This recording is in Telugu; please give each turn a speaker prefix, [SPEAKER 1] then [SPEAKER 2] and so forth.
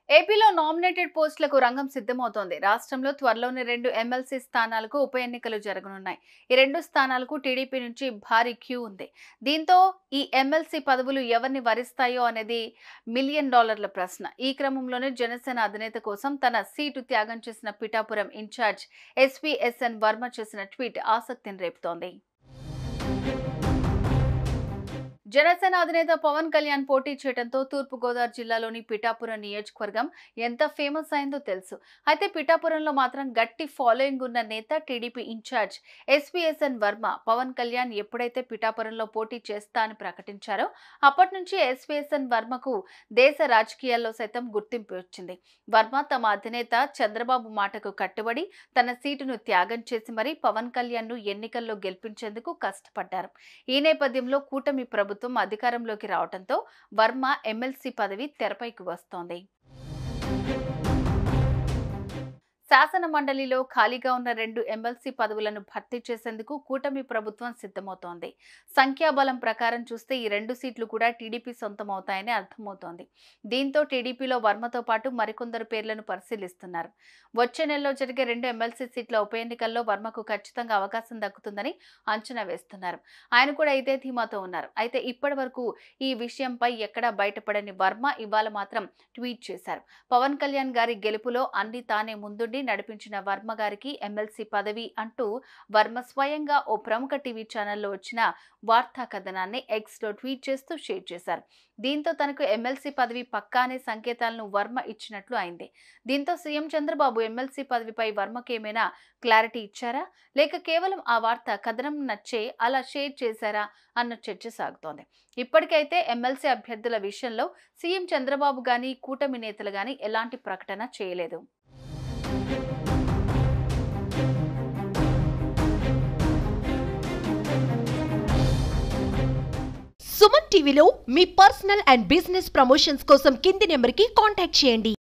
[SPEAKER 1] ఏపీలో నామినేటెడ్ పోస్టులకు రంగం సిద్ధమవుతోంది. రాష్ట్రంలో త్వరలోనే 2 ఎమ్మెల్సీ స్థానాలకు ఉప ఎన్నికలు జరగనున్నాయి. ఈ 2 స్థానాలకు టీడీపీ నుంచి భారీ క్యూ ఉంది. దీంతో ఈ ఎమ్మెల్సీ పదవులు ఎవరిని వరిస్తాయో అనేది $1,000,000 ప్రశ్న. ఈ క్రమంలోనే జనసేన అధినేత కోసం తన సీటు త్యాగం చేసిన పిఠాపురం ఇన్ఛార్జ్ ఎస్వీఎస్ఎన్ వర్మ చేసిన ట్వీట్ ఆసక్తిని రేపుతోంది. జనసేన అధినేత పవన్ కళ్యాణ్ పోటీ చేయడంతో తూర్పుగోదావరి జిల్లాలోని పిఠాపురం నియోజకవర్గం ఎంత ఫేమస్ అయిందో తెలుసు. అయితే పిఠాపురంలో మాత్రం గట్టి ఫాలోయింగ్ ఉన్న నేత TDP in-charge SVSN Varma. Pawan Kalyan ఎప్పుడైతే పిఠాపురంలో పోటీ చేస్తా అని ప్రకటించారో అప్పటి నుంచి ఎస్వీఎస్ఎన్ వర్మకు దేశ రాజకీయాల్లో సైతం గుర్తింపు వచ్చింది. వర్మ తమ అధినేత చంద్రబాబు మాటకు కట్టుబడి తన సీటును త్యాగం చేసి మరీ పవన్ కళ్యాణ్ ను ఎన్నికల్లో గెలిపించేందుకు కష్టపడ్డారు. ఈ నేపథ్యంలో కూటమి ప్రభుత్వం అధికారంలోకి రావడంతో వర్మ ఎమ్మెల్సీ పదవి తెరపైకి వస్తోంది. శాసన మండలిలో ఖాళీగా ఉన్న 2 ఎమ్మెల్సీ పదవులను భర్తీ చేసేందుకు కూటమి ప్రభుత్వం సిద్ధమవుతోంది. సంఖ్యాబలం ప్రకారం చూస్తే ఈ 2 సీట్లు కూడా టీడీపీ సొంతమవుతాయని అర్థమవుతోంది. దీంతో టీడీపీలో వర్మతో పాటు మరికొందరు పేర్లను పరిశీలిస్తున్నారు. వచ్చే నెలలో జరిగే 2 ఎమ్మెల్సీ సీట్ల ఉప ఎన్నికల్లో వర్మకు ఖచ్చితంగా అవకాశం దక్కుతుందని అంచనా వేస్తున్నారు. ఆయన కూడా ఇదే ధీమాతో ఉన్నారు. అయితే ఇప్పటి వరకు ఈ విషయంపై ఎక్కడా బయటపడని వర్మ ఇవాళ మాత్రం ట్వీట్ చేశారు. పవన్ కళ్యాణ్ గారి గెలుపులో అన్ని తానే ముందుండి నడిపించిన వర్మ గారికి ఎమ్మెల్సీ పదవి అంటూ వర్మ స్వయంగా ఓ ప్రముఖ టీవీ ఛానల్లో వచ్చిన వార్తా కథనాన్ని ఎక్స్ లో ట్వీట్ చేస్తూ షేర్ చేశారు. దీంతో తనకు ఎమ్మెల్సీ పదవి పక్కానే సంకేతాలను వర్మ ఇచ్చినట్లు అయింది. దీంతో సీఎం చంద్రబాబు ఎమ్మెల్సీ పదవిపై వర్మకు ఏమైనా క్లారిటీ ఇచ్చారా, లేక కేవలం ఆ వార్తా కథనం నచ్చే అలా షేర్ చేశారా అన్న చర్చ సాగుతోంది. ఇప్పటికైతే ఎమ్మెల్సీ అభ్యర్థుల విషయంలో సీఎం చంద్రబాబు గాని కూటమి నేతలు గాని ఎలాంటి ప్రకటన చేయలేదు.
[SPEAKER 2] సుమన్ టీవీలో మీ పర్సనల్ అండ్ బిజినెస్ ప్రమోషన్స్ కోసం కింది నెంబర్కి కాంటాక్ట్ చేయండి.